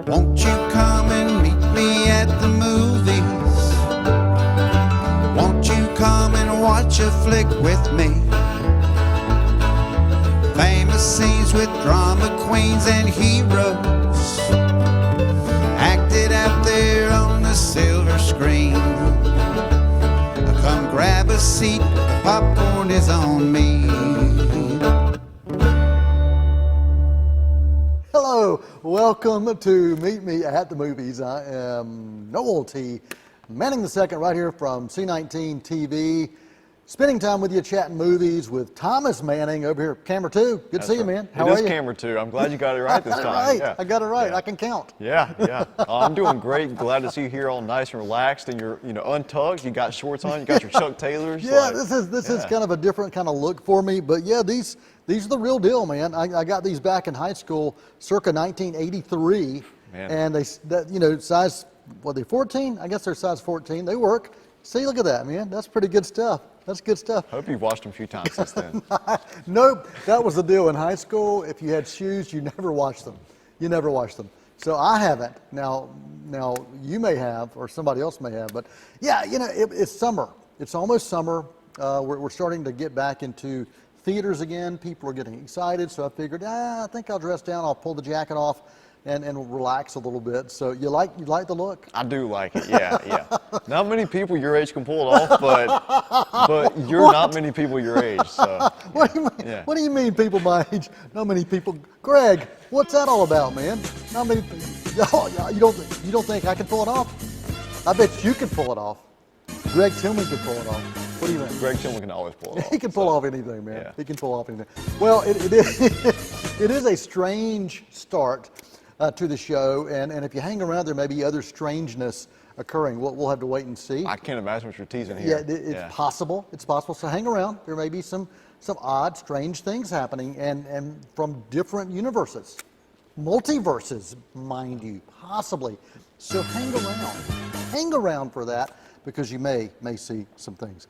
Won't you come and meet me at the movies? Won't you come and watch a flick with me? Famous scenes with drama queens and heroes acted out there on the silver screen. Come grab a seat, the popcorn is on me. Hello, welcome to Meet Me at the Movies. I am Noel T. Manning the second right here from C19 TV. Spending time with you chatting movies with Thomas Manning over here, camera 2. Good to see you, man. How are you? It is camera 2. I'm glad you got it right this time. Right. Yeah. I got it right. Yeah. I can count. Yeah. I'm doing great. Glad to see you here all nice and relaxed and you're untucked. You got shorts on. You got your Chuck Taylors. Yeah, this is kind of a different kind of look for me. But yeah, these are the real deal, man. I got these back in high school, circa 1983. Man. And size, what, they 14? I guess they're size 14. They work. See, look at that, man. That's pretty good stuff. That's good stuff. Hope you've washed them a few times since then. Nope, that was the deal in high school. If you had shoes, you never washed them. You never washed them. So I haven't. Now you may have, or somebody else may have. But yeah, it's summer. It's almost summer. We're starting to get back into theaters again. People are getting excited. So I figured, I think I'll dress down. I'll pull the jacket off and relax a little bit. So you like the look? I do like it. Yeah. Not many people your age can pull it off, but you're not many people your age. So What do you mean? Yeah. What do you mean, people my age? Not many people. Greg, what's that all about, man? Not many. You don't think I can pull it off? I bet you can pull it off. Greg Tillman can pull it off. What do you think? Greg Tillman can always pull it off. He can pull off anything, man. Yeah. He can pull off anything. Well, it is a strange start to the show, and if you hang around, there may be other strangeness occurring. We'll have to wait and see. I can't imagine what you're teasing here. Yeah, it's possible. It's possible. So hang around. There may be some odd, strange things happening, and from different universes, multiverses, mind you, possibly. So hang around for that, because you may see some things.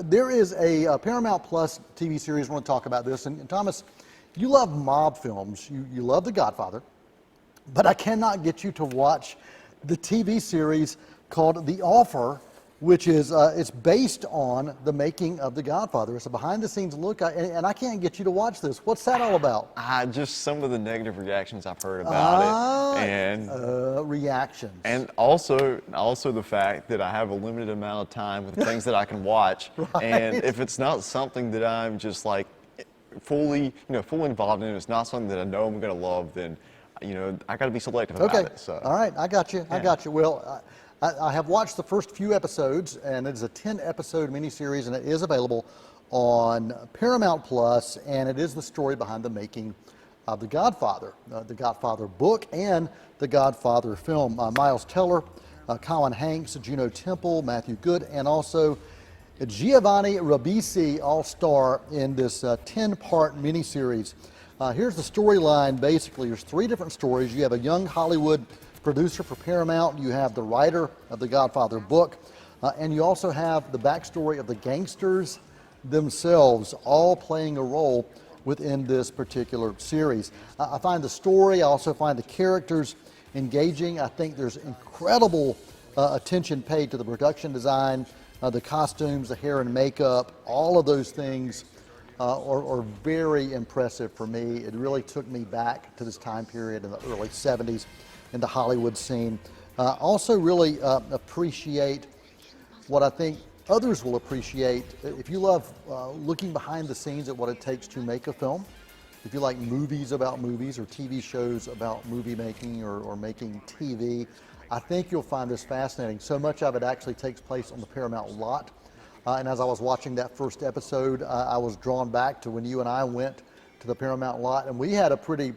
There is a Paramount Plus TV series. I want to talk about this. And Thomas, you love mob films. You love The Godfather. But I cannot get you to watch the TV series called The Offer, which is it's based on the making of The Godfather. It's a behind-the-scenes look, and I can't get you to watch this. What's that all about? Just some of the negative reactions I've heard about it, and reactions, and also the fact that I have a limited amount of time with things that I can watch, Right. and if it's not something that I'm just like fully involved in, it's not something that I know I'm going to love, then I got to be selective about it. So. All right, I got you. Well, I have watched the first few episodes, and it is a 10-episode miniseries, and it is available on Paramount Plus, and it is the story behind the making of The Godfather, the Godfather book, and the Godfather film. Miles Teller, Colin Hanks, Juno Temple, Matthew Good, and also Giovanni Ribisi all star in this 10-part miniseries. Here's the storyline. Basically, there's 3 different stories. You have a young Hollywood producer for Paramount. You have the writer of the Godfather book. And you also have the backstory of the gangsters themselves, all playing a role within this particular series. I find the story, I also find the characters engaging. I think there's incredible attention paid to the production design, the costumes, the hair and makeup. All of those things are very impressive for me. It really took me back to this time period in the early 70s in the Hollywood scene. Also really appreciate what I think others will appreciate. If you love looking behind the scenes at what it takes to make a film, if you like movies about movies or TV shows about movie making or making TV, I think you'll find this fascinating. So much of it actually takes place on the Paramount lot. And as I was watching that first episode, I was drawn back to when you and I went to the Paramount lot, and we had a pretty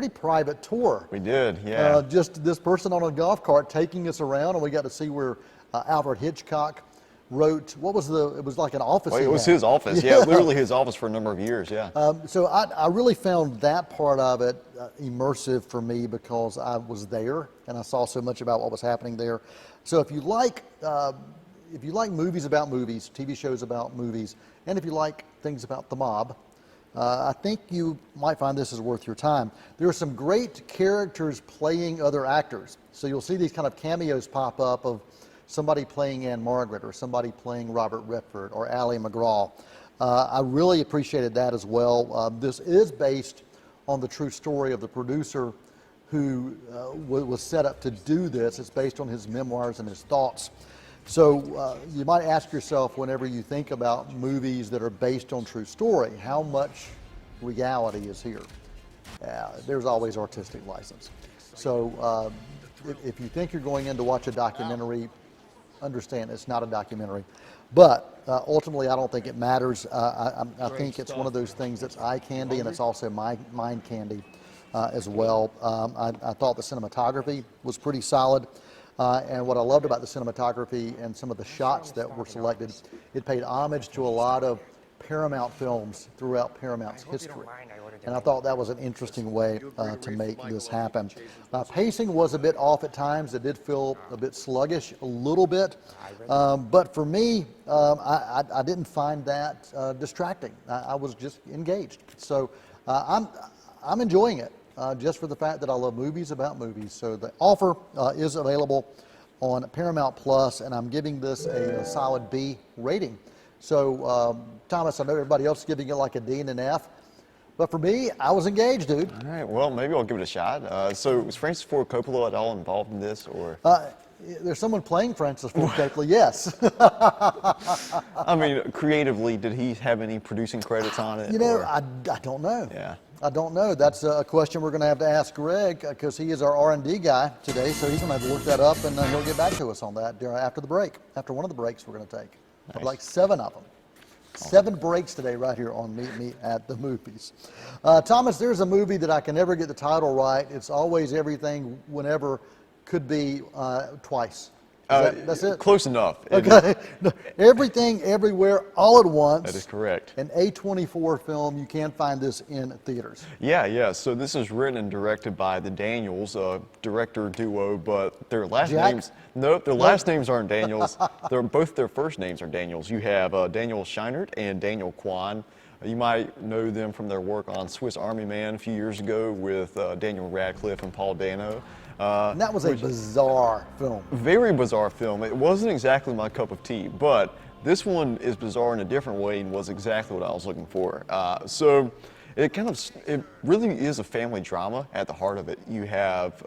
private tour. We did, yeah. Just this person on a golf cart taking us around, and we got to see where Alfred Hitchcock wrote. It was like an office. Well, it was his office, yeah, literally his office for a number of years, yeah. So I really found that part of it immersive for me because I was there and I saw so much about what was happening there. So if you like movies about movies, TV shows about movies, and if you like things about the mob, I think you might find this is worth your time. There are some great characters playing other actors. So you'll see these kind of cameos pop up of somebody playing Anne Margaret or somebody playing Robert Redford or Ally McGraw. I really appreciated that as well. This is based on the true story of the producer who was set up to do this. It's based on his memoirs and his thoughts. So you might ask yourself, whenever you think about movies that are based on true story, how much reality is here? There's always artistic license. So if you think you're going in to watch a documentary, understand it's not a documentary. But ultimately, I don't think it matters. I think it's one of those things that's eye candy, and it's also mind candy as well. I thought the cinematography was pretty solid. And what I loved about the cinematography and some of the shots that were selected, it paid homage to a lot of Paramount films throughout Paramount's history. And I thought that was an interesting way to make this happen. Pacing was a bit off at times. It did feel a bit sluggish a little bit. But for me, I didn't find that distracting. I was just engaged. So I'm enjoying it. Just for the fact that I love movies about movies. So the offer is available on Paramount Plus, and I'm giving this a solid B rating. So, Thomas, I know everybody else is giving it like a D and an F, but for me, I was engaged, dude. All right, well, maybe I'll give it a shot. So was Francis Ford Coppola at all involved in this, or? There's someone playing Francis Ford Coppola, yes. I mean, creatively, did he have any producing credits on it? You know, or? I don't know. Yeah. I don't know. That's a question we're going to have to ask Greg, because he is our R&D guy today, so he's going to have to look that up, and he'll get back to us on that after the break, after one of the breaks we're going to take. Nice. Like 7 of them. 7 breaks today right here on Meet Me at the Movies. Thomas, there's a movie that I can never get the title right. It's Always Everything Whenever could be twice. That's it? Close enough. Okay. Everything, Everywhere, All at Once. That is correct. An A24 film. You can find this in theaters. Yeah. So this is written and directed by the Daniels, director duo, but their last names. Nope, their last names aren't Daniels. Both their first names are Daniels. You have Daniel Scheinert and Daniel Kwan. You might know them from their work on Swiss Army Man a few years ago with Daniel Radcliffe and Paul Dano. And that was a bizarre film. Very bizarre film. It wasn't exactly my cup of tea, but this one is bizarre in a different way and was exactly what I was looking for. So it really is a family drama at the heart of it. You have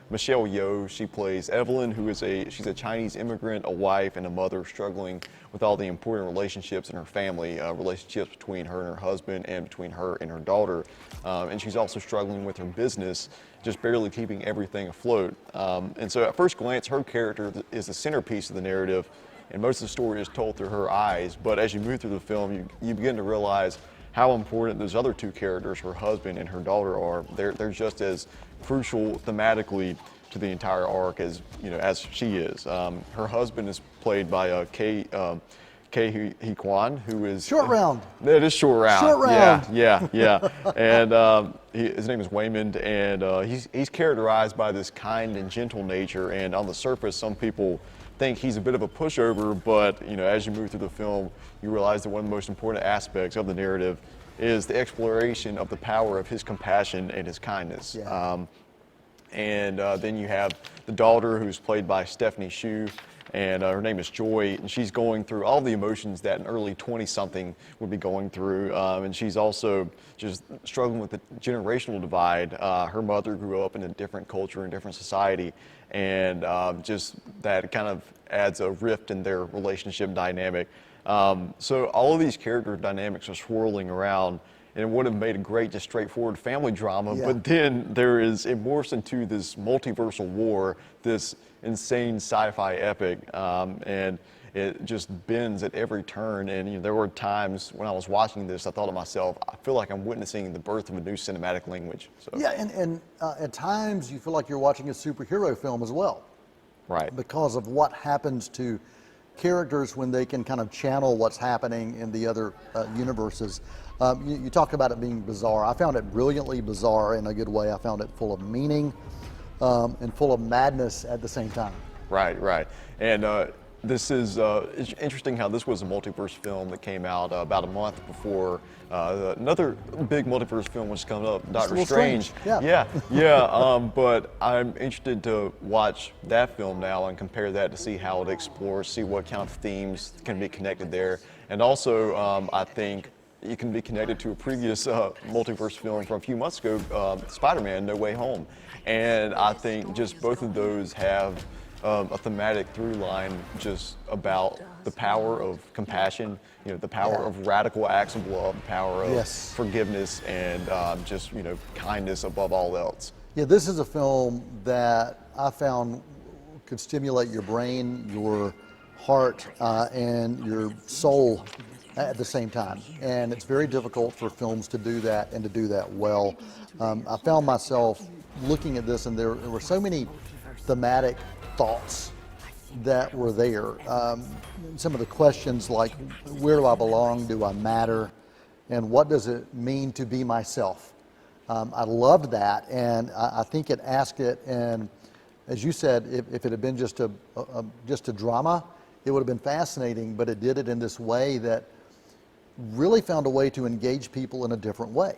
Michelle Yeoh. She plays Evelyn, who is she's a Chinese immigrant, a wife, and a mother struggling with all the important relationships in her family, relationships between her and her husband and between her and her daughter. And she's also struggling with her business, just barely keeping everything afloat. And so at first glance, her character is the centerpiece of the narrative, and most of the story is told through her eyes. But as you move through the film, you begin to realize how important those other two characters, her husband and her daughter, are. They're just as crucial thematically to the entire arc as she is. Her husband is played by Kei He Kwan, who is Short Round. That is Short Round. Short Round. Yeah. And his name is Waymond, and he's characterized by this kind and gentle nature. And on the surface, some people think he's a bit of a pushover, but as you move through the film, you realize that one of the most important aspects of the narrative is the exploration of the power of his compassion and his kindness. Yeah. And then you have the daughter, who's played by Stephanie Hsu, and her name is Joy, and she's going through all the emotions that an early 20-something would be going through, and she's also just struggling with the generational divide. Her mother grew up in a different culture and different society, and just that kind of adds a rift in their relationship dynamic. So all of these character dynamics are swirling around, and it would have made a great, just straightforward family drama, but then it morphs into this multiversal war, this insane sci-fi epic, and it just bends at every turn. And there were times when I was watching this, I thought to myself, I feel like I'm witnessing the birth of a new cinematic language. So. Yeah, and at times you feel like you're watching a superhero film as well. Right. Because of what happens to characters when they can kind of channel what's happening in the other universes. You talk about it being bizarre. I found it brilliantly bizarre in a good way. I found it full of meaning and full of madness at the same time. Right. And this is it's interesting how this was a multiverse film that came out about a month before another big multiverse film was coming up, Doctor Strange. But I'm interested to watch that film now and compare that to see how it explores, see what kind of themes can be connected there, and also I think it can be connected to a previous multiverse film from a few months ago, Spider-Man: No Way Home, and I think just both of those have a thematic through line just about the power of compassion, the power of radical acts of love, the power of forgiveness, and just, kindness above all else. Yeah, this is a film that I found could stimulate your brain, your heart, and your soul at the same time. And it's very difficult for films to do that and to do that well. I found myself looking at this, and there were so many thematic thoughts that were there. Some of the questions like, where do I belong? Do I matter? And what does it mean to be myself? I loved that, and I think it asked it, and as you said, if it had been just a drama, it would have been fascinating, but it did it in this way that really found a way to engage people in a different way.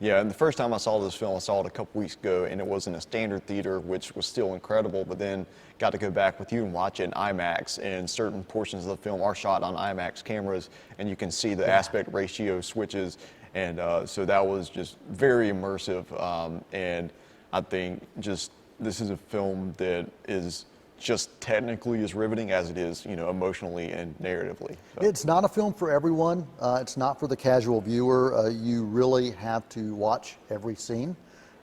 Yeah, and the first time I saw this film, I saw it a couple weeks ago, and it was in a standard theater, which was still incredible, but then got to go back with you and watch it in IMAX, and certain portions of the film are shot on IMAX cameras, and you can see the aspect ratio switches, and so that was just very immersive, and I think just this is a film that is just technically as riveting as it is, emotionally and narratively. So. It's not a film for everyone. It's not for the casual viewer. You really have to watch every scene.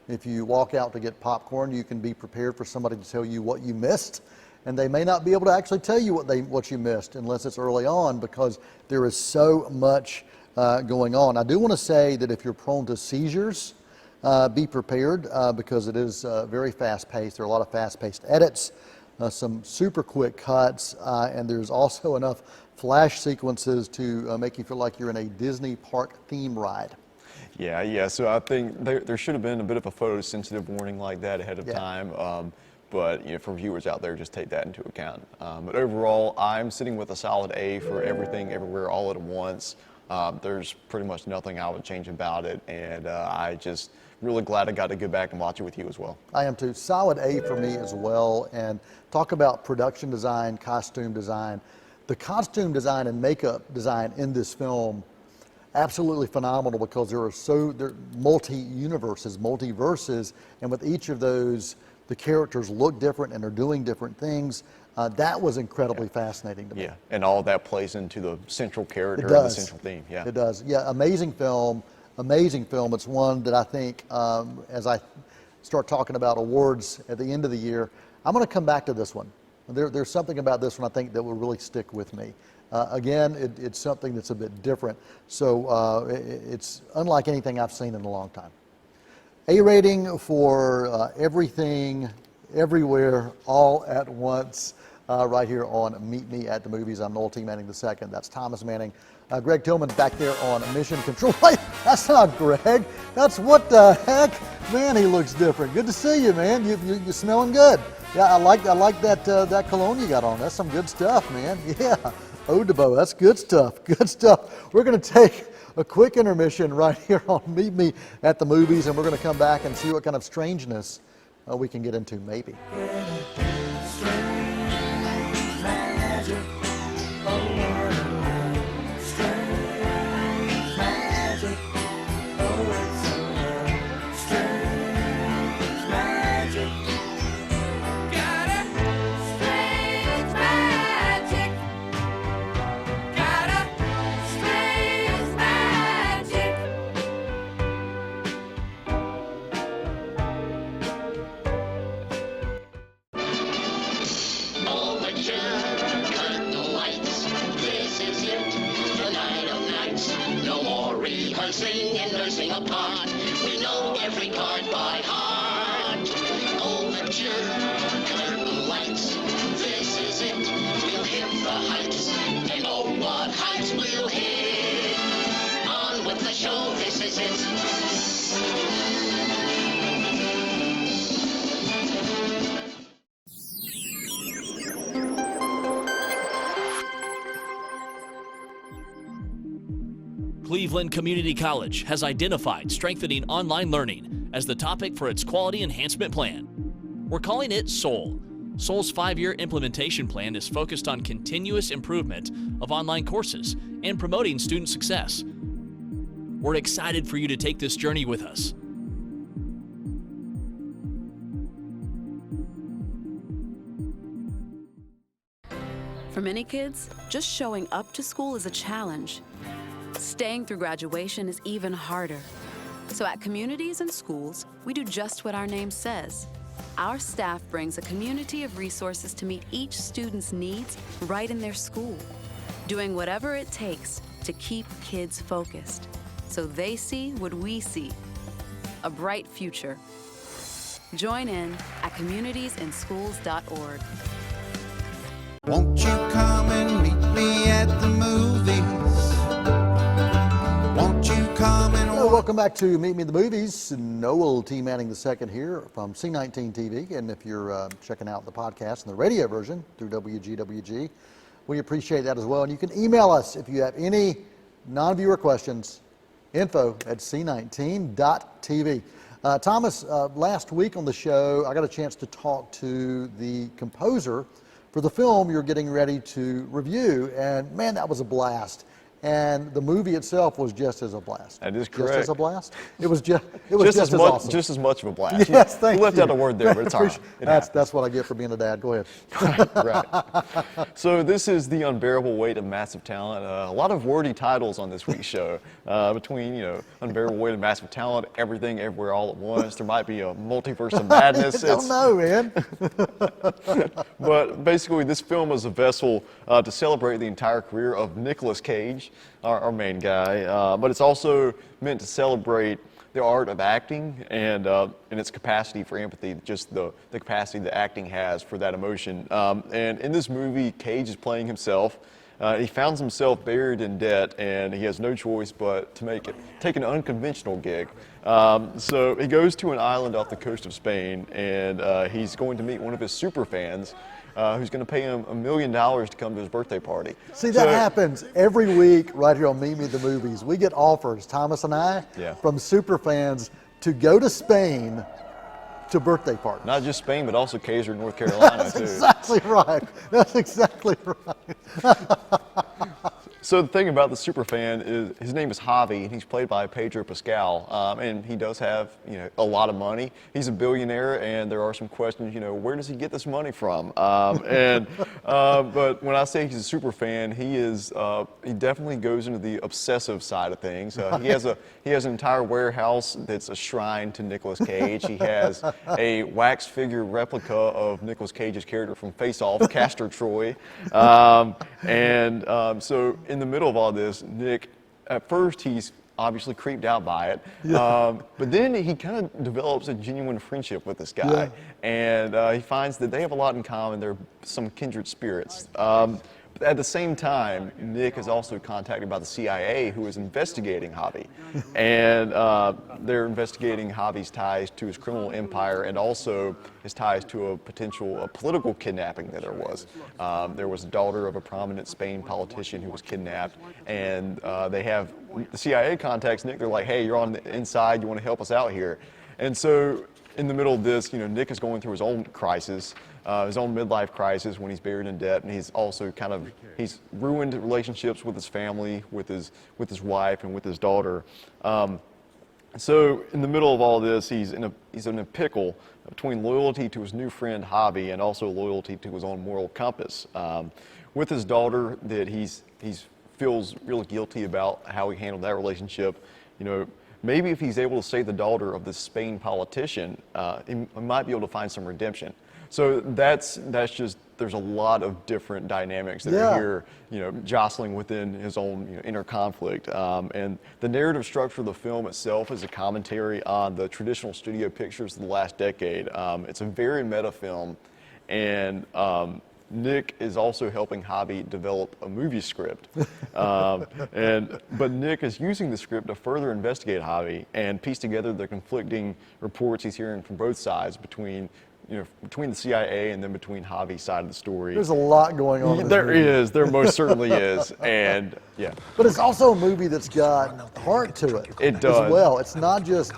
If you walk out to get popcorn, you can be prepared for somebody to tell you what you missed, and they may not be able to actually tell you what you missed unless it's early on, because there is so much going on. I do want to say that if you're prone to seizures, be prepared because it is very fast-paced. There are a lot of fast-paced edits. Some super quick cuts, and there's also enough flash sequences to make you feel like you're in a Disney park theme ride. Yeah. So I think there should have been a bit of a photosensitive warning like that ahead of time. But for viewers out there, just take that into account. But overall, I'm sitting with a solid A for Everything, Everywhere, All at Once. There's pretty much nothing I would change about it, and I just really glad I got to go back and watch it with you as well. I am too. Solid A for me as well. And talk about production design, costume design. The costume design and makeup design in this film, absolutely phenomenal, because there are multi-universes, multiverses, and with each of those, the characters look different and are doing different things. That was incredibly fascinating to me. Yeah, and all of that plays into the central character and the central theme. Yeah, it does. Yeah, amazing film. Amazing film. It's one that I think, as I start talking about awards at the end of the year, I'm going to come back to this one. There's something about this one I think that will really stick with me. Again, it's something that's a bit different. So it's unlike anything I've seen in a long time. A rating for Everything, Everywhere, All at Once, right here on Meet Me at the Movies. I'm Noel T. Manning II. That's Thomas Manning. Greg Tillman's back there on Mission Control. Wait, that's not Greg. That's what the heck? Man, he looks different. Good to see you, man. You're smelling good. Yeah, I like that cologne you got on. That's some good stuff, man. Yeah, Eau de Beau. That's good stuff. Good stuff. We're going to take a quick intermission right here on Meet Me at the Movies, and we're going to come back and see what kind of strangeness we can get into, maybe. And nursing a part. We know every card by heart. Overture, curtain lights. This is it. We'll hit the heights. And oh, what heights we'll hit. On with the show. This is it. Cleveland Community College has identified strengthening online learning as the topic for its quality enhancement plan. We're calling it SOUL. SOUL's 5-year implementation plan is focused on continuous improvement of online courses and promoting student success. We're excited for you to take this journey with us. For many kids, just showing up to school is a challenge. Staying through graduation is even harder. So at communities and schools, we do just what our name says. Our staff brings a community of resources to meet each student's needs right in their school, doing whatever it takes to keep kids focused so they see what we see, a bright future. Join in at communitiesinschools.org. Won't you come and meet me at the movies? Won't you come and Hello, welcome back to Meet Me at the Movies. Noel T. Manning II here from C19 TV. And if you're checking out the podcast and the radio version through WGWG, we appreciate that as well. And you can email us if you have any non-viewer questions, info@c19.tv. Thomas, last week on the show, I got a chance to talk to the composer for the film you're getting ready to review, and man, that was a blast. And the movie itself was just as a blast. That is correct. Just as a blast? It was just as awesome. Just as much of a blast. Yes, thank you. left you. out a word there, but it's all right. That's what I get for being a dad. Go ahead. Right. So this is The Unbearable Weight of Massive Talent. A lot of wordy titles on this week's show. Between, Unbearable Weight of Massive Talent, Everything, Everywhere, All at Once. There might be a Multiverse of Madness. I don't know, man. But basically, this film is a vessel to celebrate the entire career of Nicolas Cage, our main guy. But it's also meant to celebrate the art of acting and its capacity for empathy, just the capacity that acting has for that emotion. And in this movie, Cage is playing himself. He finds himself buried in debt, and he has no choice but to take an unconventional gig. So he goes to an island off the coast of Spain, and he's going to meet one of his super fans, who's going to pay him $1 million to come to his birthday party. See, that happens every week right here on Meet Me at the Movies. We get offers, Thomas and I, from super fans to go to Spain to birthday parties. Not just Spain, but also Kaiser, North Carolina, That's too. exactly right. That's exactly right. So the thing about the superfan is his name is Javi, and he's played by Pedro Pascal, and he does have a lot of money. He's a billionaire, and there are some questions. Where does he get this money from? But when I say he's a superfan, he definitely goes into the obsessive side of things. He has an entire warehouse that's a shrine to Nicolas Cage. He has a wax figure replica of Nicolas Cage's character from Face Off, Castor Troy, so in the middle of all this, Nick, at first he's obviously creeped out by it, but then he kind of develops a genuine friendship with this guy, and he finds that they have a lot in common. They're some kindred spirits. At the same time, Nick is also contacted by the CIA, who is investigating Javi. And they're investigating Javi's ties to his criminal empire and also his ties to a potential political kidnapping that there was. There was a daughter of a prominent Spain politician who was kidnapped, and the CIA contacts Nick. They're like, hey, you're on the inside. You want to help us out here? And so in the middle of this, Nick is going through his own crisis. His own midlife crisis when he's buried in debt, and he's also he's ruined relationships with his family, with his wife, and with his daughter. So in the middle of all this, he's in a pickle between loyalty to his new friend Javi and also loyalty to his own moral compass. With his daughter, that he's feels really guilty about how he handled that relationship. Maybe if he's able to save the daughter of this Spain politician, he might be able to find some redemption. So that's just, there's a lot of different dynamics that are here, jostling within his own inner conflict. And the narrative structure of the film itself is a commentary on the traditional studio pictures of the last decade. It's a very meta film, and Nick is also helping Javi develop a movie script. But Nick is using the script to further investigate Javi and piece together the conflicting reports he's hearing from both sides between the CIA and then between Javi's side of the story. There's a lot going on. There most certainly is, and yeah. But it's also a movie that's got heart to it. It does. As well. It's not just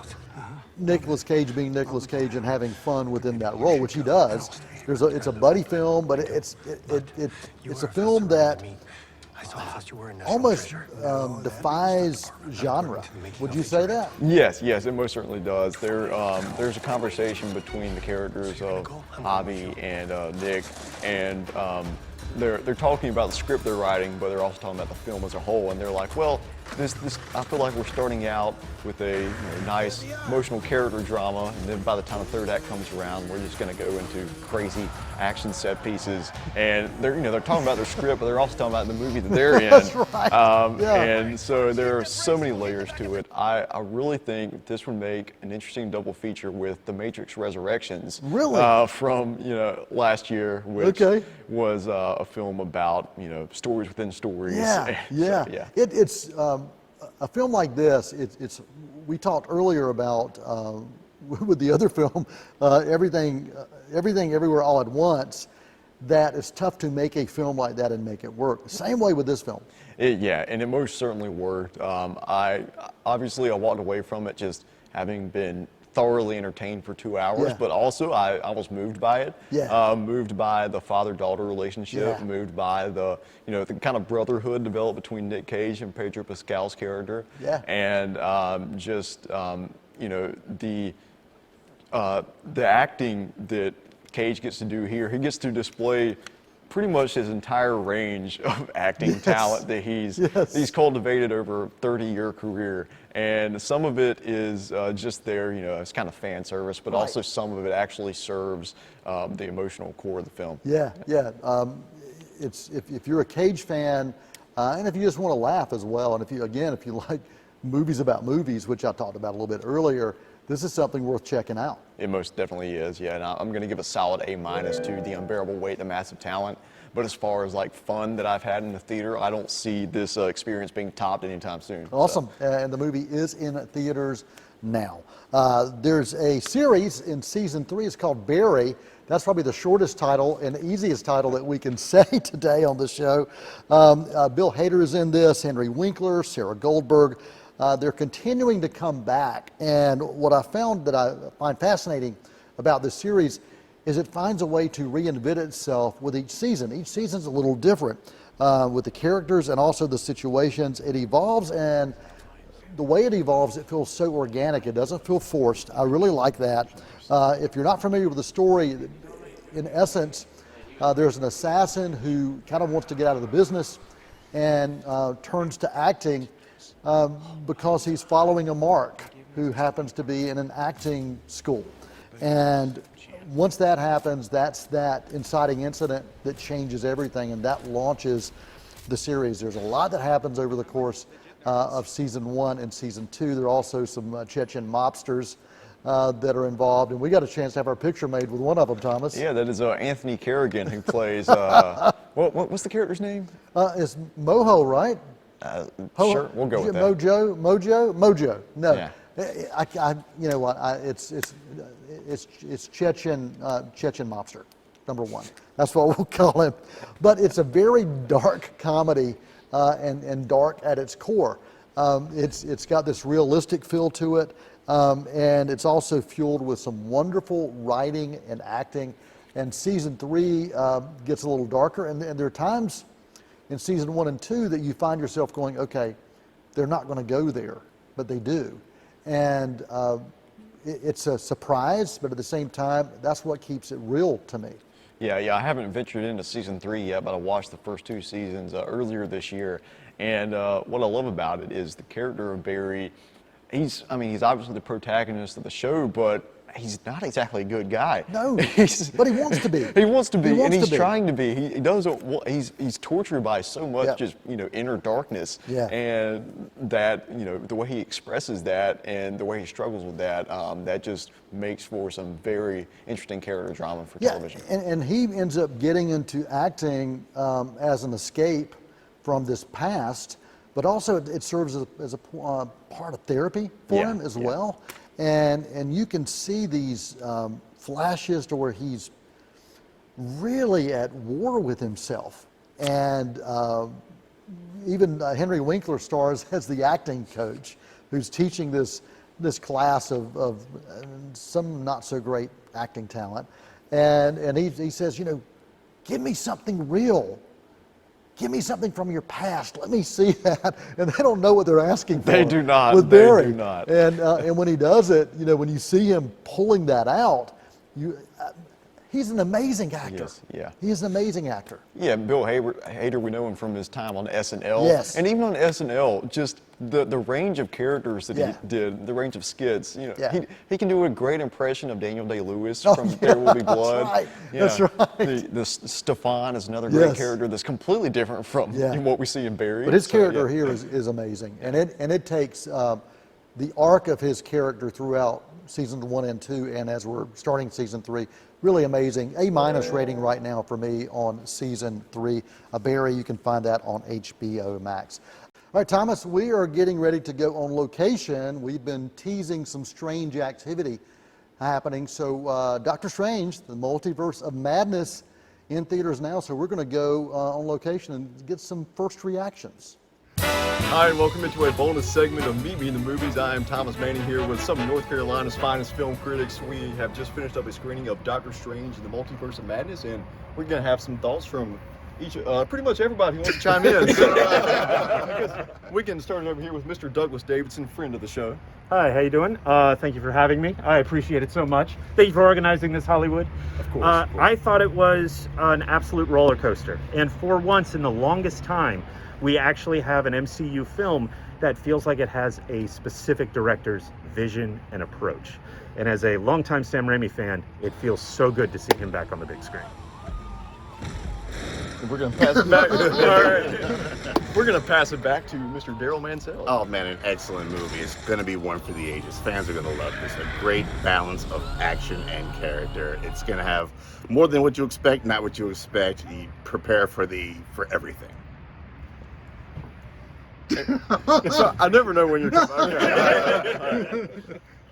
Nicolas Cage being Nicolas Cage and having fun within that role, which he does. It's a buddy film, but it's a film that almost defies genre. Would you say that? Yes, it most certainly does. There's a conversation between the characters of Javi and Nick, and they're talking about the script they're writing, but they're also talking about the film as a whole. And they're like, well, this I feel like we're starting out with a nice emotional character drama, and then by the time the third act comes around, we're just going to go into crazy action set pieces. And they're talking about their script, but they're also talking about the movie that they're in. That's right. And so there are so many layers to it. I really think this would make an interesting double feature with The Matrix Resurrections. Really? From last year, which was a film about stories within stories. Yeah. So, It's a film like this. We talked earlier about with the other film, everything, everywhere, all at once. That it's tough to make a film like that and make it work. Same way with this film. And it most certainly worked. I walked away from it just having been thoroughly entertained for 2 hours, but also I was moved by it. Moved by the father-daughter relationship, moved by the the kind of brotherhood developed between Nick Cage and Pedro Pascal's character. And the acting that Cage gets to do here, he gets to display pretty much his entire range of acting talent that he's cultivated over a 30-year career. And some of it is just there, it's kind of fan service, but also some of it actually serves the emotional core of the film. It's if you're a Cage fan, and if you just want to laugh as well, and if you like movies about movies, which I talked about a little bit earlier, this is something worth checking out. It most definitely is, and I'm going to give a solid A- to The Unbearable Weight, The Massive Talent. But as far as like fun that I've had in the theater, I don't see this experience being topped anytime soon. Awesome, and the movie is in theaters now. There's a series in season 3. It's called Barry. That's probably the shortest title and easiest title that we can say today on the show. Bill Hader is in this, Henry Winkler, Sarah Goldberg. They're continuing to come back, and what I found that I find fascinating about this series is it finds a way to reinvent itself with each season. Each season's a little different with the characters and also the situations. It evolves, and the way it evolves, it feels so organic. It doesn't feel forced. I really like that. If you're not familiar with the story, in essence, there's an assassin who kind of wants to get out of the business and turns to acting because he's following a mark who happens to be in an acting school. And once that happens, that's that inciting incident that changes everything, and that launches the series. There's a lot that happens over the course of season 1 and season 2. There are also some Chechen mobsters that are involved, and we got a chance to have our picture made with one of them, Thomas. Yeah, that is Anthony Kerrigan, who plays, what's the character's name? It's Moho, right? Sure, we'll go with that. Mojo. No, Yeah. You know what? It's Chechen mobster, number 1. That's what we'll call him. But it's a very dark comedy and dark at its core. It's got this realistic feel to it, and it's also fueled with some wonderful writing and acting. And season 3 gets a little darker, and there are times in season 1 and 2 that you find yourself going, okay, they're not going to go there, but they do. And it's a surprise, but at the same time, that's what keeps it real to me. Yeah, I haven't ventured into season 3 yet, but I watched the first 2 seasons earlier this year. And what I love about it is the character of Barry. He's obviously the protagonist of the show, but he's not exactly a good guy. No, but he wants to be. He wants to be, He wants and he's to be. trying to be. He doesn't. He's tortured by so much Yep. just inner darkness, Yeah. and that the way he expresses that and the way he struggles with that, that just makes for some very interesting character drama for television. And he ends up getting into acting as an escape from this past, but also it serves as a part of therapy for him as well. And you can see these flashes to where he's really at war with himself. And even Henry Winkler stars as the acting coach who's teaching this class of some not so great acting talent. And he says, give me something real. Give me something from your past. Let me see that. And they don't know what they're asking for. They do not. With They Barry. do not. And when he does it, when you see him pulling that out, he's an amazing actor. Yes, yeah. He is an amazing actor. Yeah, Bill Hader, we know him from his time on SNL. Yes. And even on SNL, just the range of characters that Yeah. he did, the range of skits. Yeah. He can do a great impression of Daniel Day-Lewis Oh, from yeah, There Will Be Blood. That's right. Yeah. That's right. The Stefan is another great Yes. character that's completely different from Yeah. what we see in Barry. But his So, character yeah. here is amazing. And it takes the arc of his character throughout seasons 1 and 2, and as we're starting season 3, really amazing. A- rating right now for me on season 3. Barry, you can find that on HBO Max. All right, Thomas, we are getting ready to go on location. We've been teasing some strange activity happening. So Doctor Strange, the Multiverse of Madness, in theaters now. So we're going to go on location and get some first reactions. Hi, and welcome into a bonus segment of Meet Me in the Movies. I am Thomas Manning here with some of North Carolina's finest film critics. We have just finished up a screening of Doctor Strange and the Multiverse of Madness, and we're going to have some thoughts from pretty much everybody who wants to chime in. So, I guess we can start over here with Mr. Douglas Davidson, friend of the show. Hi, how you doing? Thank you for having me. I appreciate it so much. Thank you for organizing this, Hollywood. Of course. I thought it was an absolute roller coaster. And for once in the longest time, we actually have an MCU film that feels like it has a specific director's vision and approach. And as a longtime Sam Raimi fan, it feels so good to see him back on the big screen. We're going to pass it back. We're going to pass it back to Mr. Daryl Mansell. Oh man, an excellent movie. It's gonna be one for the ages. Fans are gonna love this. A great balance of action and character. It's gonna have more than what you expect, not what you expect. You prepare for everything. So, I never know when you're coming. Okay.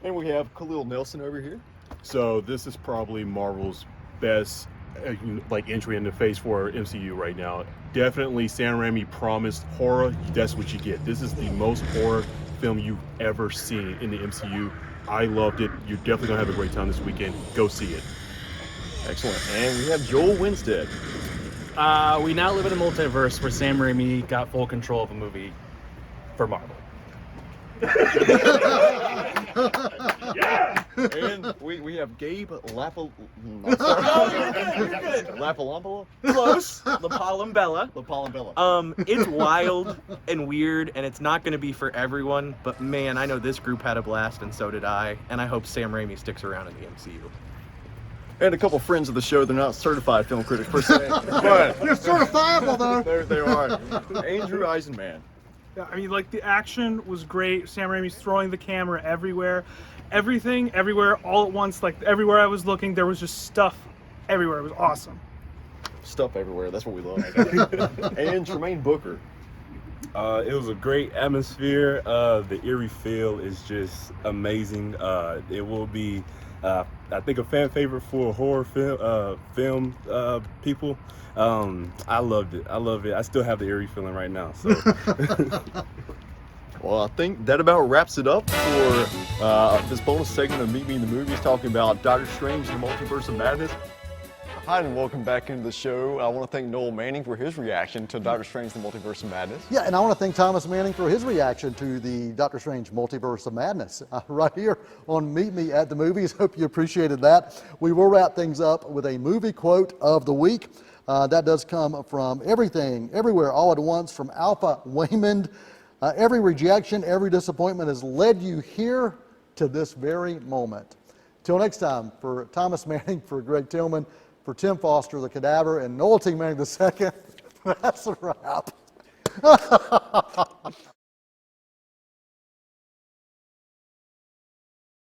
And we have Khalil Nelson over here. So this is probably Marvel's best entry in the phase 4 MCU right now. Definitely Sam Raimi promised horror. That's what you get. This is the most horror film you've ever seen in the MCU. I loved it. You're definitely gonna have a great time this weekend. Go see it. Excellent. And we have Joel Winstead. We now live in a multiverse where Sam Raimi got full control of a movie for Marvel. And we have Gabe Lapalompolo. Close. Lapalombella. Lapalombella. It's wild and weird, and it's not going to be for everyone, but man, I know this group had a blast, and so did I, and I hope Sam Raimi sticks around in the MCU. And a couple friends of the show. They're not certified film critics per se, but You're certifiable, though. they are. Andrew Eisenman. Yeah, I mean, like, the action was great. Sam Raimi's throwing the camera everywhere. Everything, everywhere, all at once. Like, everywhere I was looking, there was just stuff everywhere. It was awesome. Stuff everywhere. That's what we love. And Tremaine Booker. It was a great atmosphere. The eerie feel is just amazing. It will be, I think, a fan favorite for horror film people. I loved it. I love it. I still have the eerie feeling right now. So. Well, I think that about wraps it up for this bonus segment of Meet Me in the Movies, talking about Doctor Strange and the Multiverse of Madness. Hi, and welcome back into the show. I want to thank Noel Manning for his reaction to Doctor Strange and the Multiverse of Madness. Yeah, and I want to thank Thomas Manning for his reaction to the Doctor Strange Multiverse of Madness right here on Meet Me at the Movies. Hope you appreciated that. We will wrap things up with a movie quote of the week. That does come from Everything, Everywhere, All at Once from Alpha Waymond. Every rejection, every disappointment has led you here to this very moment. Till next time, for Thomas Manning, for Greg Tillman, for Tim Foster, the Cadaver, and Noel T. Manning II, that's a wrap.